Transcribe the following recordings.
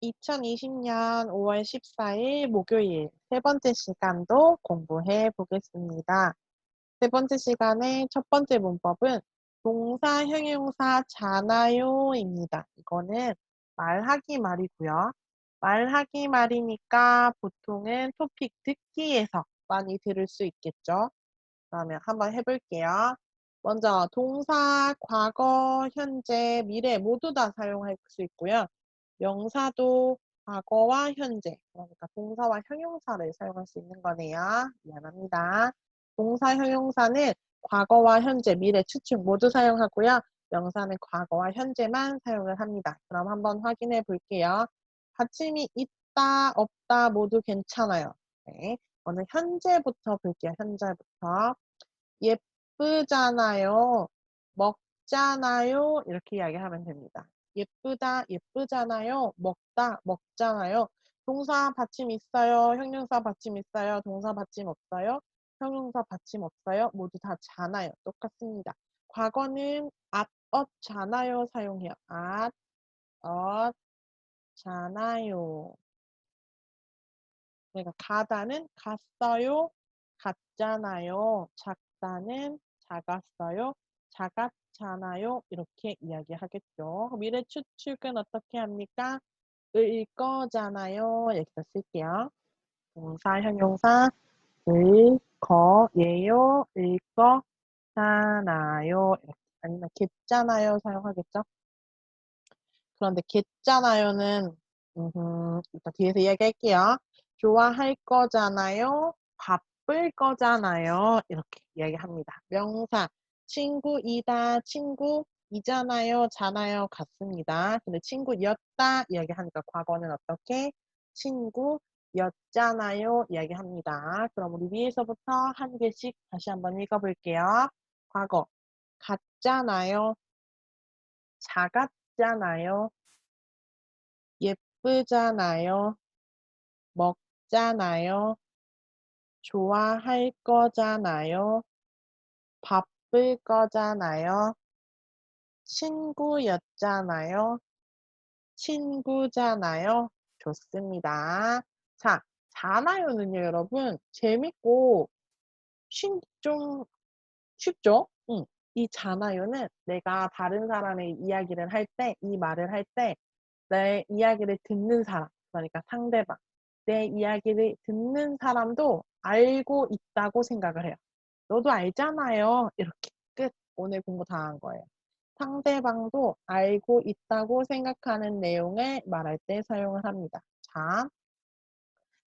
2020년 5월 14일 목요일 세 번째 시간도 공부해 보겠습니다. 세 번째 시간의 첫 번째 문법은 동사, 형용사, 잖아요입니다. 이거는 말하기 말이고요. 말하기 말이니까 보통은 토픽 듣기에서 많이 들을 수 있겠죠. 그러면 한번 해볼게요. 먼저 동사, 과거, 현재, 미래 모두 다 사용할 수 있고요. 명사도 과거와 현재, 그러니까 동사와 형용사를 사용할 수 있는 거네요. 미안합니다. 동사, 형용사는 과거와 현재, 미래, 추측 모두 사용하고요. 명사는 과거와 현재만 사용을 합니다. 그럼 한번 확인해 볼게요. 받침이 있다, 없다 모두 괜찮아요. 네. 오늘 현재부터 볼게요. 현재부터. 예쁘잖아요. 먹잖아요. 이렇게 이야기하면 됩니다. 예쁘다, 예쁘잖아요. 먹다, 먹잖아요. 동사 받침 있어요. 형용사 받침 있어요. 동사 받침 없어요. 형용사 받침 없어요. 모두 다 잖아요. 똑같습니다. 과거는 앗었잖아요 사용해요. 앗었잖아요. 그러니까 가다는 갔어요. 갔잖아요. 작다는 작았어요. 작았잖아요. 이렇게 이야기하겠죠. 미래 추측은 어떻게 합니까? 을 거잖아요. 여기서 쓸게요. 동사, 형용사, 을 거예요. 을 거잖아요. 이렇게. 아니면 겠잖아요 사용하겠죠. 그런데 겠잖아요는 일단 뒤에서 이야기할게요. 좋아할 거잖아요. 바쁠 거잖아요. 이렇게 이야기합니다. 명사 친구이다, 친구이잖아요, 잖아요 같습니다. 근데 친구였다 이야기하니까 과거는 어떻게? 친구였잖아요 이야기합니다. 그럼 우리 위에서부터 한 개씩 다시 한번 읽어볼게요. 과거 같잖아요. 작았잖아요. 예쁘잖아요. 먹잖아요. 좋아할 거잖아요. 바쁠 거잖아요. 친구였잖아요. 친구잖아요. 좋습니다. 자, 잖아요는요, 여러분. 재밌고, 좀 쉽죠? 응. 이 잖아요는 내가 다른 사람의 이야기를 할 때, 이 말을 할 때, 내 이야기를 듣는 사람, 그러니까 상대방, 내 이야기를 듣는 사람도 알고 있다고 생각을 해요. 너도 알잖아요. 이렇게 끝. 오늘 공부 다 한 거예요. 상대방도 알고 있다고 생각하는 내용을 말할 때 사용을 합니다. 자,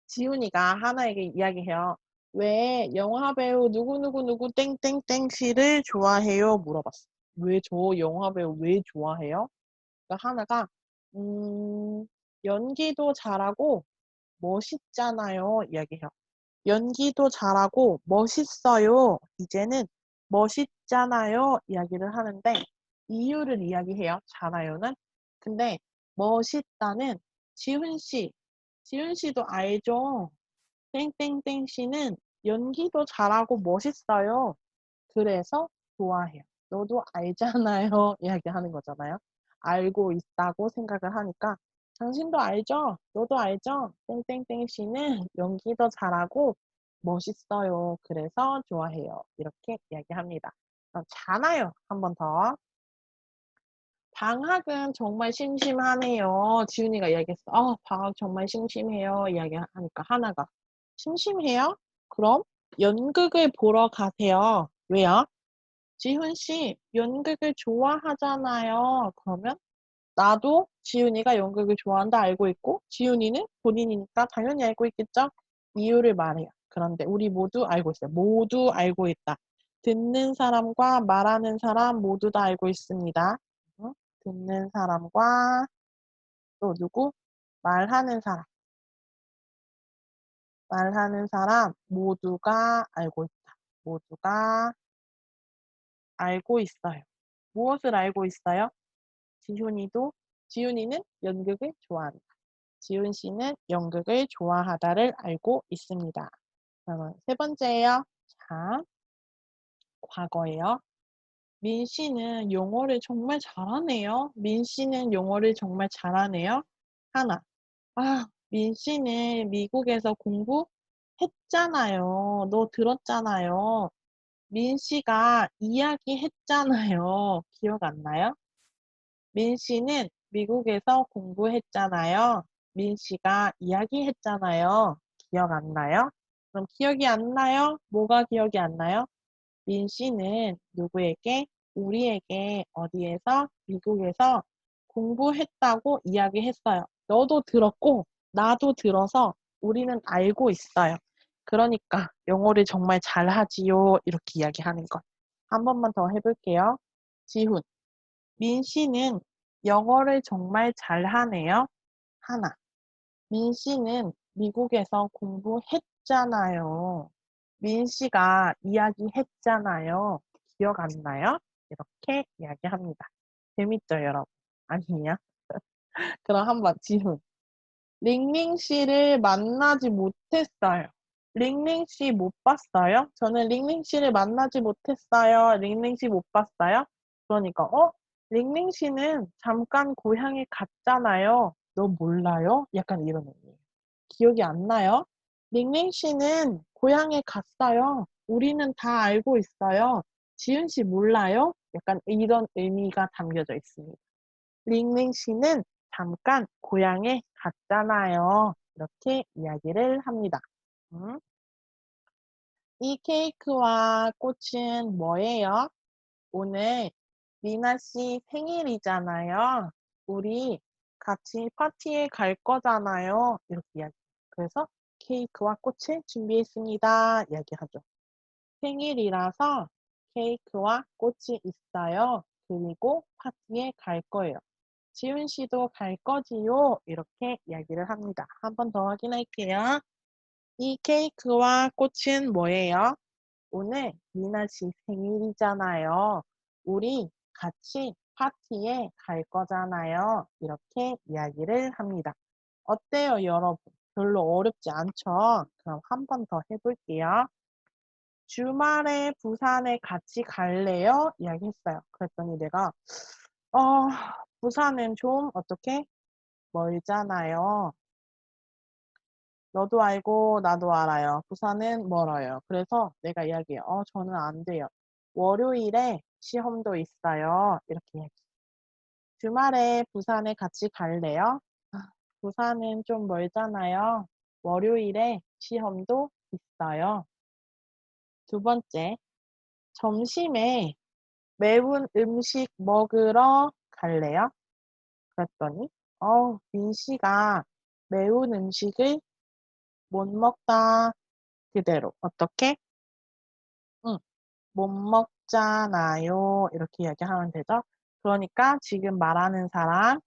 지훈이가 하나에게 이야기해요. 왜 영화배우 누구누구누구 땡땡땡 씨를 좋아해요? 물어봤어. 왜 저 영화배우 왜 좋아해요? 그러니까 하나가 음, 연기도 잘하고 멋있잖아요. 이야기해요. 연기도 잘하고 멋있어요. 이제는 멋있잖아요. 이야기를 하는데 이유를 이야기해요. 잘하요는. 근데 멋있다는 지훈 씨, 지훈 씨도 알죠? 땡땡땡 씨는 연기도 잘하고 멋있어요. 그래서 좋아해요. 너도 알잖아요. 이야기하는 거잖아요. 알고 있다고 생각을 하니까 당신도 알죠? 너도 알죠? 땡땡땡 씨는 연기도 잘하고 멋있어요. 그래서 좋아해요. 이렇게 이야기합니다. 잖아요. 한 번 더. 방학은 정말 심심하네요. 지훈이가 이야기했어. 방학 정말 심심해요. 이야기하니까 하나가 심심해요? 그럼 연극을 보러 가세요. 왜요? 지훈 씨, 연극을 좋아하잖아요. 그러면 나도 지훈이가 연극을 좋아한다 알고 있고, 지훈이는 본인이니까 당연히 알고 있겠죠? 이유를 말해요. 그런데 우리 모두 알고 있어요. 모두 알고 있다. 듣는 사람과 말하는 사람 모두 다 알고 있습니다. 듣는 사람과 또 누구? 말하는 사람. 말하는 사람 모두가 알고 있다. 모두가 알고 있어요. 무엇을 알고 있어요? 지훈이도, 지훈이는 연극을 좋아한다. 지훈 씨는 연극을 좋아하다를 알고 있습니다. 그러면 세 번째예요. 자, 과거예요. 민 씨는 영어를 정말 잘하네요. 민 씨는 영어를 정말 잘하네요. 하나, 민 씨는 미국에서 공부했잖아요. 너 들었잖아요. 민 씨가 이야기했잖아요. 기억 안 나요? 민 씨는 미국에서 공부했잖아요. 민 씨가 이야기했잖아요. 기억 안 나요? 그럼 기억이 안 나요? 뭐가 기억이 안 나요? 민 씨는 누구에게, 우리에게 어디에서, 미국에서 공부했다고 이야기했어요. 너도 들었고, 나도 들어서 우리는 알고 있어요. 그러니까 영어를 정말 잘하지요. 이렇게 이야기하는 것. 한 번만 더 해볼게요. 지훈. 민 씨는 영어를 정말 잘하네요. 하나. 민 씨는 미국에서 공부했잖아요. 민 씨가 이야기했잖아요. 기억 안 나요? 이렇게 이야기합니다. 재밌죠, 여러분? 아니에요? 그럼 한번 지훈. 링링 씨를 만나지 못했어요. 링링 씨 못 봤어요? 저는 링링 씨를 만나지 못했어요. 링링 씨 못 봤어요? 그러니까, 링링 씨는 잠깐 고향에 갔잖아요. 너 몰라요? 약간 이런 의미예요. 기억이 안 나요? 링링 씨는 고향에 갔어요. 우리는 다 알고 있어요. 지은 씨 몰라요? 약간 이런 의미가 담겨져 있습니다. 링링 씨는 잠깐 고향에 갔잖아요. 이렇게 이야기를 합니다. 음. 이 케이크와 꽃은 뭐예요? 오늘 미나 씨 생일이잖아요. 우리 같이 파티에 갈 거잖아요. 이렇게 이야기. 그래서 케이크와 꽃을 준비했습니다. 이야기하죠. 생일이라서 케이크와 꽃이 있어요. 그리고 파티에 갈 거예요. 지훈 씨도 갈 거지요? 이렇게 이야기를 합니다. 한 번 더 확인할게요. 이 케이크와 꽃은 뭐예요? 오늘 미나 씨 생일이잖아요. 우리 같이 파티에 갈 거잖아요. 이렇게 이야기를 합니다. 어때요, 여러분? 별로 어렵지 않죠? 그럼 한 번 더 해볼게요. 주말에 부산에 같이 갈래요? 이야기했어요. 그랬더니 내가 어, 부산은 좀 어떻게 멀잖아요. 너도 알고 나도 알아요. 부산은 멀어요. 그래서 내가 이야기해요. 저는 안 돼요. 월요일에 시험도 있어요. 이렇게 이야기. 주말에 부산에 같이 갈래요? 부산은 좀 멀잖아요. 월요일에 시험도 있어요. 두 번째, 점심에 매운 음식 먹으러 갈래요? 그랬더니, 민 씨가 매운 음식을 못 먹다. 그대로. 어떻게? 응, 못 먹잖아요. 이렇게 이야기하면 되죠. 그러니까 지금 말하는 사람,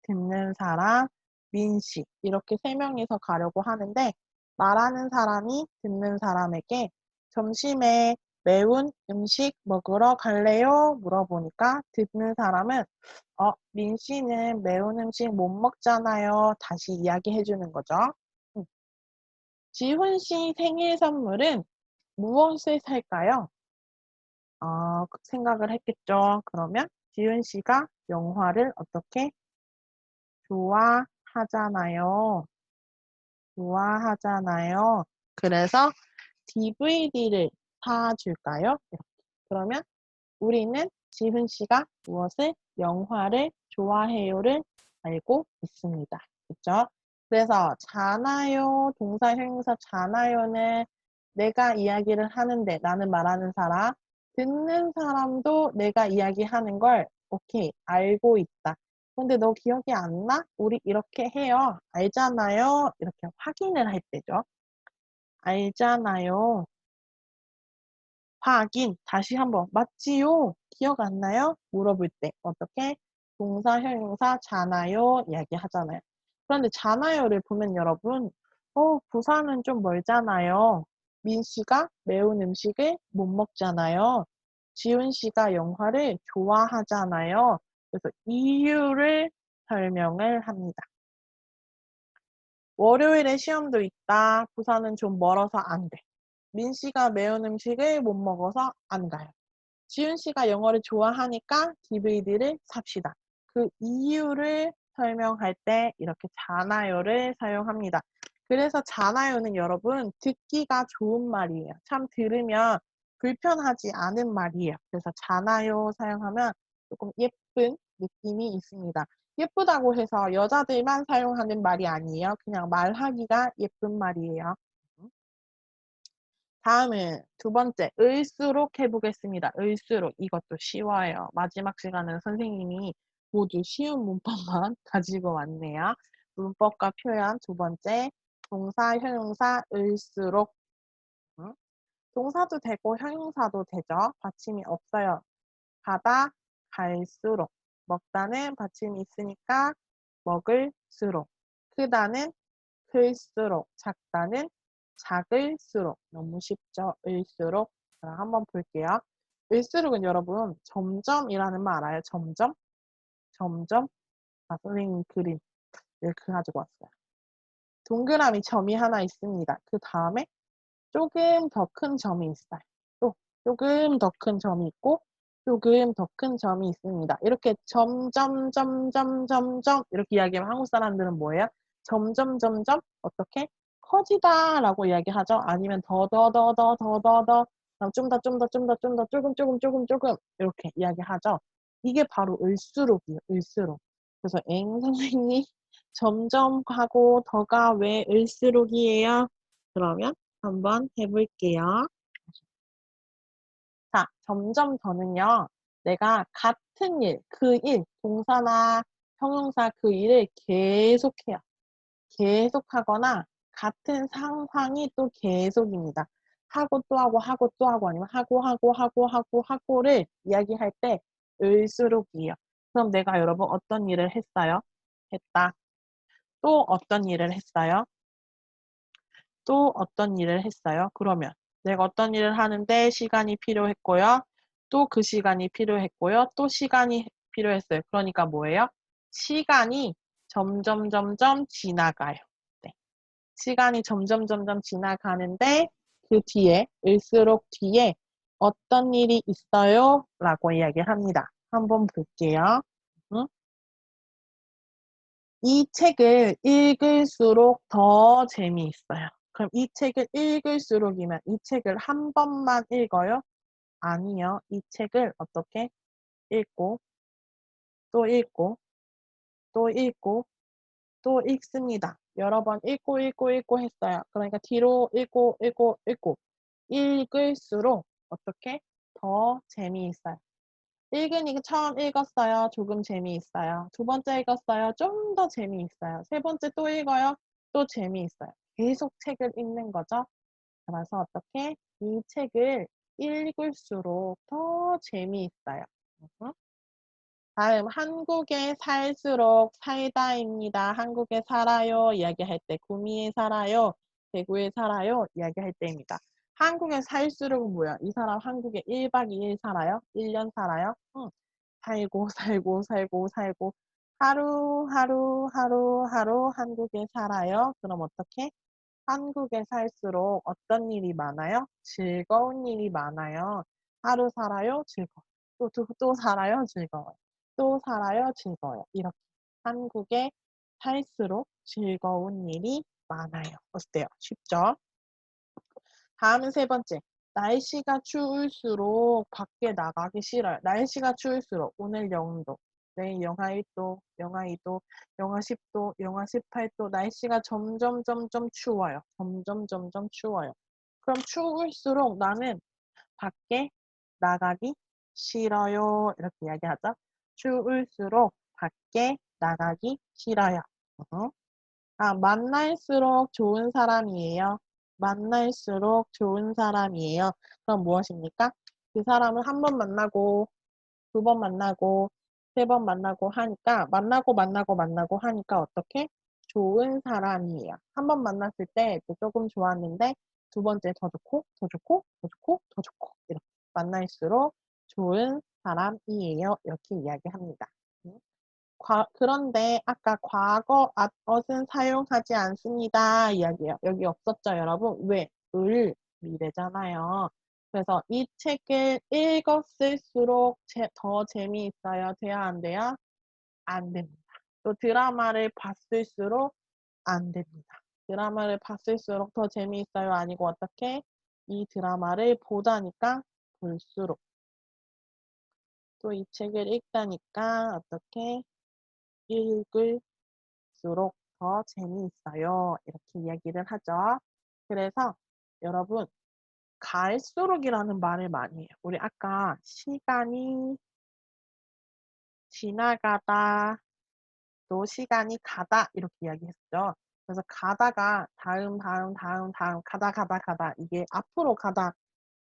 듣는 사람, 민씨. 이렇게 세 명이서 가려고 하는데, 말하는 사람이 듣는 사람에게 점심에 매운 음식 먹으러 갈래요? 물어보니까 듣는 사람은 민씨는 매운 음식 못 먹잖아요. 다시 이야기해 주는 거죠. 응. 지훈 씨 생일 선물은 무엇을 살까요? 생각을 했겠죠. 그러면 지은 씨가 영화를 어떻게 좋아하잖아요. 좋아하잖아요. 그래서 DVD를 사줄까요? 이렇게. 그러면 우리는 지훈 씨가 무엇을 영화를 좋아해요를 알고 있습니다. 그렇죠? 그래서 잖아요, 동사 형용사 잖아요는 내가 이야기를 하는데 나는 말하는 사람, 듣는 사람도 내가 이야기하는 걸 오케이, 알고 있다. 근데 너 기억이 안 나? 우리 이렇게 해요. 알잖아요. 이렇게 확인을 할 때죠. 알잖아요. 확인. 다시 한번. 맞지요? 기억 안 나요? 물어볼 때. 어떻게? 동사, 형용사, 잖아요. 이야기하잖아요. 그런데 잖아요를 보면 여러분, 부산은 좀 멀잖아요. 민 씨가 매운 음식을 못 먹잖아요. 지훈 씨가 영화를 좋아하잖아요. 그래서 이유를 설명을 합니다. 월요일에 시험도 있다. 부산은 좀 멀어서 안 돼. 민 씨가 매운 음식을 못 먹어서 안 가요. 지훈 씨가 영어를 좋아하니까 DVD를 삽시다. 그 이유를 설명할 때 이렇게 잖아요를 사용합니다. 그래서 잖아요는 여러분 듣기가 좋은 말이에요. 참 들으면 불편하지 않은 말이에요. 그래서 잖아요 사용하면 조금 예쁜 느낌이 있습니다. 예쁘다고 해서 여자들만 사용하는 말이 아니에요. 그냥 말하기가 예쁜 말이에요. 다음은 두 번째, 을수록 해보겠습니다. 을수록. 이것도 쉬워요. 마지막 시간은 선생님이 모두 쉬운 문법만 가지고 왔네요. 문법과 표현 두 번째, 동사, 형용사, 을수록. 응? 동사도 되고 형용사도 되죠. 받침이 없어요. 가다, 갈수록. 먹다는 받침이 있으니까 먹을수록. 크다는 클수록. 작다는 작을수록. 너무 쉽죠? 을수록. 자, 한번 볼게요. 을수록은 여러분 점점이라는 말 알아요? 점점? 점점? 아, 선생님 그림 이렇게 가지고 왔어요. 동그라미 점이 하나 있습니다. 그 다음에 조금 더 큰 점이 있어요. 또 조금 더 큰 점이 있고 조금 더 큰 점이 있습니다. 이렇게 점점점점점점 이렇게 이야기하면 한국 사람들은 뭐예요? 점점점점 어떻게? 커지다라고 이야기하죠. 아니면 더 좀 더 좀 더 좀 더 좀 더 조금 이렇게 이야기하죠. 이게 바로 을수록이에요. 을수록. 그래서 선생님 점점 하고 더가 왜 을수록이에요? 그러면 한번 해볼게요. 자, 점점 더는요. 내가 같은 일, 그 일, 동사나 형용사 그 일을 계속해요. 계속하거나 같은 상황이 또 계속입니다. 하고 또 하고 하고 또 하고 아니면 하고를 이야기할 때 을수록이에요. 그럼 내가 여러분 어떤 일을 했어요? 했다. 또 어떤 일을 했어요? 또 어떤 일을 했어요? 그러면 내가 어떤 일을 하는데 시간이 필요했고요. 또 그 시간이 필요했고요. 또 시간이 필요했어요. 그러니까 뭐예요? 시간이 점점 지나가요. 네. 시간이 점점 지나가는데 그 뒤에 을수록 뒤에 어떤 일이 있어요? 라고 이야기합니다. 한번 볼게요. 응? 이 책을 읽을수록 더 재미있어요. 그럼 이 책을 읽을수록이면 이 책을 한 번만 읽어요? 아니요. 이 책을 어떻게 읽고 또 읽고 또 읽고 또 읽습니다. 여러 번 읽고 했어요. 그러니까 뒤로 읽고 읽을수록 어떻게 더 재미있어요. 읽으니까 처음 읽었어요. 조금 재미있어요. 두 번째 읽었어요. 좀 더 재미있어요. 세 번째 또 읽어요. 또 재미있어요. 계속 책을 읽는 거죠. 그래서 어떻게 이 책을 읽을수록 더 재미있어요. 다음 한국에 살수록 살다입니다. 한국에 살아요 이야기할 때 구미에 살아요. 대구에 살아요 이야기할 때입니다. 한국에 살수록은 뭐야? 이 사람 한국에 1박 2일 살아요? 1년 살아요? 응. 살고 하루 한국에 살아요. 그럼 어떻게? 한국에 살수록 어떤 일이 많아요? 즐거운 일이 많아요. 하루 살아요? 즐거워. 또 살아요? 즐거워요. 또 살아요? 즐거워요. 이렇게 한국에 살수록 즐거운 일이 많아요. 어때요? 쉽죠? 다음은 세 번째. 날씨가 추울수록 밖에 나가기 싫어요. 날씨가 추울수록 오늘 0도, 내일 영하 1도, 영하 2도, 영하 10도, 영하 18도 날씨가 점점 추워요. 점점 추워요. 그럼 추울수록 나는 밖에 나가기 싫어요. 이렇게 이야기하죠. 추울수록 밖에 나가기 싫어요. 만날수록 좋은 사람이에요. 만날수록 좋은 사람이에요. 그럼 무엇입니까? 그 사람을 한 번 만나고, 두 번 만나고, 세 번 만나고 하니까, 만나고 하니까 어떻게? 좋은 사람이에요. 한 번 만났을 때 조금 좋았는데, 두 번째 더 좋고, 이렇게 만날수록 좋은 사람이에요. 이렇게 이야기합니다. 그런데 아까 과거 at은 사용하지 않습니다. 이야기예요. 여기 없었죠, 여러분? 왜? 미래잖아요. 그래서 이 책을 읽었을수록 더 재미있어야 돼야 안 돼요? 안 됩니다. 또 드라마를 봤을수록 안 됩니다. 드라마를 봤을수록 더 재미있어요. 아니고 어떻게? 이 드라마를 보다니까 볼수록. 또 이 책을 읽다니까 어떻게? 읽을수록 더 재미있어요. 이렇게 이야기를 하죠. 그래서 여러분 갈수록이라는 말을 많이 해요. 우리 아까 시간이 지나가다 또 시간이 가다 이렇게 이야기했죠. 그래서 가다가 다음 가다 이게 앞으로 가다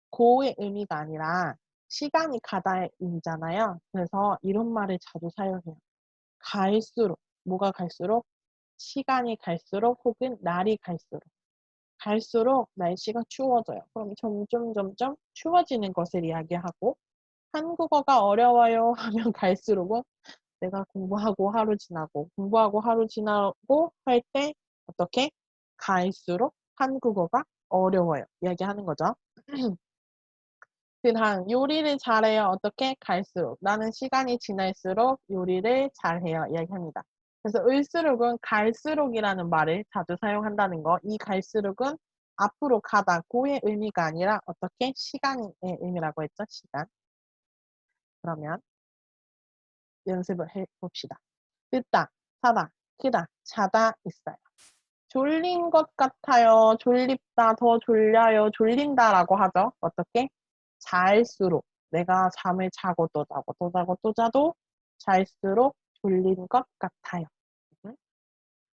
고의 의미가 아니라 시간이 가다의 의미잖아요. 그래서 이런 말을 자주 사용해요. 갈수록 뭐가 갈수록 시간이 갈수록 혹은 날이 갈수록 갈수록 날씨가 추워져요. 그럼 점점 추워지는 것을 이야기하고 한국어가 어려워요 하면 갈수록은 내가 공부하고 하루 지나고 공부하고 하루 지나고 할 때 어떻게? 갈수록 한국어가 어려워요. 이야기하는 거죠. 그다음 요리를 잘해요. 어떻게? 갈수록. 나는 시간이 지날수록 요리를 잘해요. 이야기합니다. 그래서 을수록은 갈수록이라는 말을 자주 사용한다는 거. 이 갈수록은 앞으로 가다, 고의 의미가 아니라 어떻게? 시간의 의미라고 했죠. 시간. 그러면 연습을 해봅시다. 듣다, 사다, 크다, 자다 있어요. 졸린 것 같아요. 졸립다, 더 졸려요. 졸린다라고 하죠. 어떻게? 잘수록. 내가 잠을 자고 또 자고 또 자고 또 자도 잘수록 졸린 것 같아요.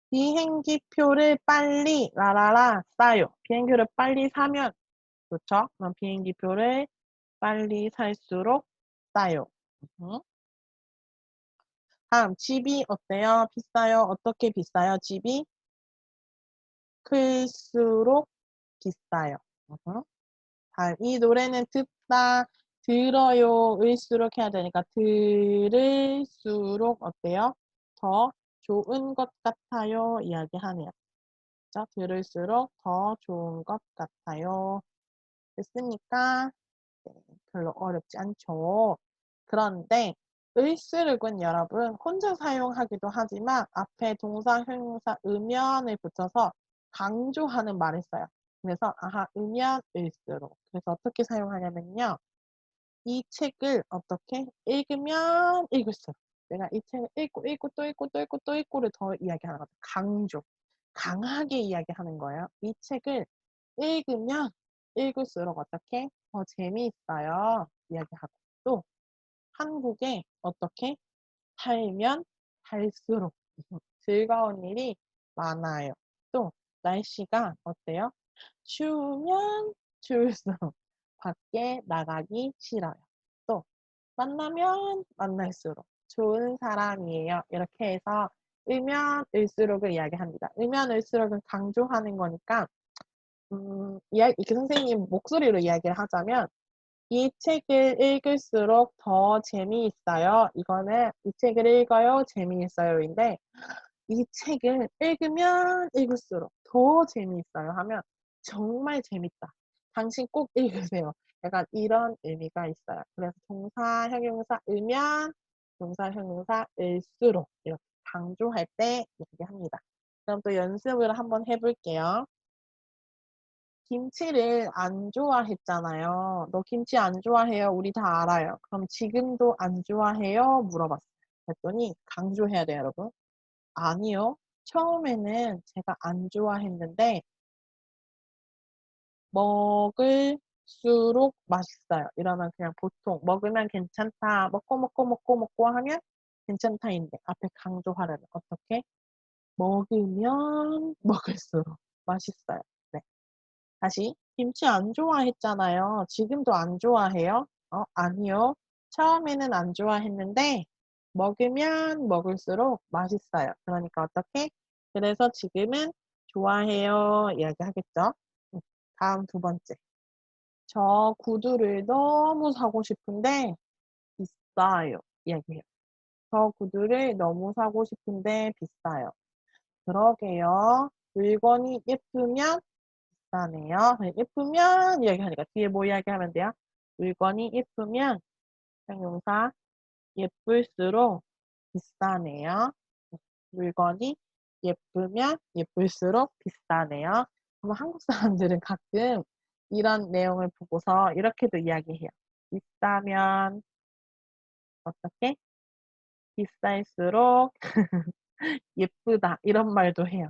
비행기표를 빨리 라라라 싸요. 비행기를 빨리 사면 좋죠. 그럼 비행기표를 빨리 살수록 싸요. 다음 집이 어때요? 비싸요? 어떻게 비싸요? 집이 클수록 비싸요. 다음 이 노래는 듣다 들어요 을수록 해야 되니까 들을수록 어때요? 더 좋은 것 같아요 이야기하네요. 자, 들을수록 더 좋은 것 같아요. 됐습니까? 네, 별로 어렵지 않죠. 그런데 을수록은 여러분 혼자 사용하기도 하지만 앞에 동사, 형용사, 음연을 붙여서 강조하는 말을 써요. 그래서 아하, 음연, 을수록. 그래서 어떻게 사용하냐면요. 이 책을 어떻게 읽으면 읽을수록 내가 이 책을 읽고 또 읽고 또 읽고 또 읽고를 더 이야기하는 거죠. 강조. 강하게 이야기하는 거예요. 이 책을 읽으면 읽을수록 어떻게 더 재미있어요. 이야기하고 또 한국에 어떻게 살면 살수록 즐거운 일이 많아요. 또 날씨가 어때요? 추우면 추울수록 밖에 나가기 싫어요. 또 만나면 만날수록 좋은 사람이에요. 이렇게 해서 을면 을수록을 이야기합니다. 을면 을수록은 강조하는 거니까 이렇게 선생님 목소리로 이야기를 하자면 이 책을 읽을수록 더 재미있어요. 이거는 이 책을 읽어요. 재미있어요인데 이 책을 읽으면 읽을수록 더 재미있어요 하면 정말 재밌다. 당신 꼭 읽으세요. 약간 이런 의미가 있어요. 그래서 동사, 형용사, 으면, 동사, 형용사, 을수록 이렇게 강조할 때 얘기합니다. 그럼 또 연습을 한번 해볼게요. 김치를 안 좋아했잖아요. 너 김치 안 좋아해요? 우리 다 알아요. 그럼 지금도 안 좋아해요? 물어봤어요. 그랬더니 강조해야 돼요, 여러분. 아니요. 처음에는 제가 안 좋아했는데 먹을수록 맛있어요. 이러면 그냥 보통 먹으면 괜찮다. 먹고 하면 괜찮다인데 앞에 강조하려면 어떻게? 먹으면 먹을수록 맛있어요. 네. 다시 김치 안 좋아했잖아요. 지금도 안 좋아해요? 아니요. 처음에는 안 좋아했는데 먹으면 먹을수록 맛있어요. 그러니까 어떻게? 그래서 지금은 좋아해요. 이야기하겠죠. 다음 두 번째. 저 구두를 너무 사고 싶은데 비싸요. 이야기해요. 저 구두를 너무 사고 싶은데 비싸요. 그러게요. 물건이 예쁘면 비싸네요. 예쁘면 이야기하니까 뒤에 뭐 이야기하면 돼요? 물건이 예쁘면 형용사 예쁠수록 비싸네요. 물건이 예쁘면 예쁠수록 비싸네요. 그럼 한국 사람들은 가끔 이런 내용을 보고서 이렇게도 이야기해요. 비싸면 어떻게? 비쌀수록 예쁘다. 이런 말도 해요.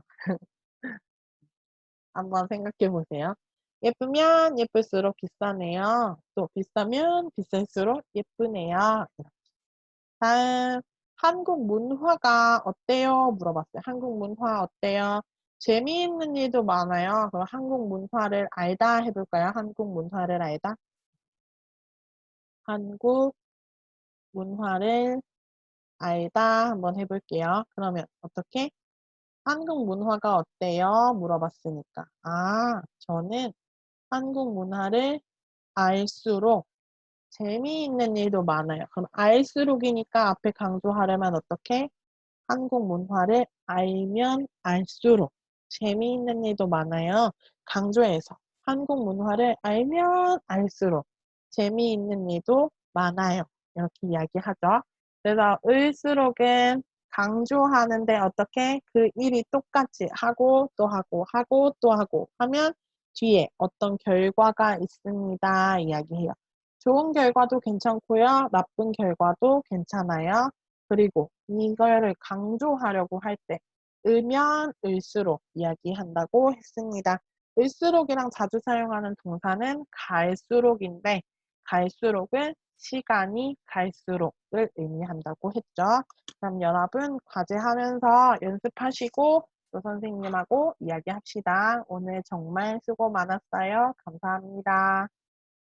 한번 생각해 보세요. 예쁘면 예쁠수록 비싸네요. 또 비싸면 비쌀수록 예쁘네요. 다음 한국 문화가 어때요? 물어봤어요. 한국 문화 어때요? 재미있는 일도 많아요. 그럼 한국 문화를 알다 해볼까요? 한국 문화를 알다. 한국 문화를 알다 한번 해볼게요. 그러면 어떻게? 한국 문화가 어때요? 물어봤으니까. 아, 저는 한국 문화를 알수록 재미있는 일도 많아요. 그럼 알수록이니까 앞에 강조하려면 어떻게? 한국 문화를 알면 알수록 재미있는 일도 많아요. 강조해서 한국 문화를 알면 알수록 재미있는 일도 많아요. 이렇게 이야기하죠. 그래서 을수록은 강조하는데 어떻게 그 일이 똑같이 하고 또 하고 하고 또 하고 하면 뒤에 어떤 결과가 있습니다. 이야기해요. 좋은 결과도 괜찮고요. 나쁜 결과도 괜찮아요. 그리고 이거를 강조하려고 할 때 을면 을수록 이야기한다고 했습니다. 을수록이랑 자주 사용하는 동사는 갈수록인데 갈수록은 시간이 갈수록을 의미한다고 했죠. 그럼 여러분 과제하면서 연습하시고 또 선생님하고 이야기합시다. 오늘 정말 수고 많았어요. 감사합니다.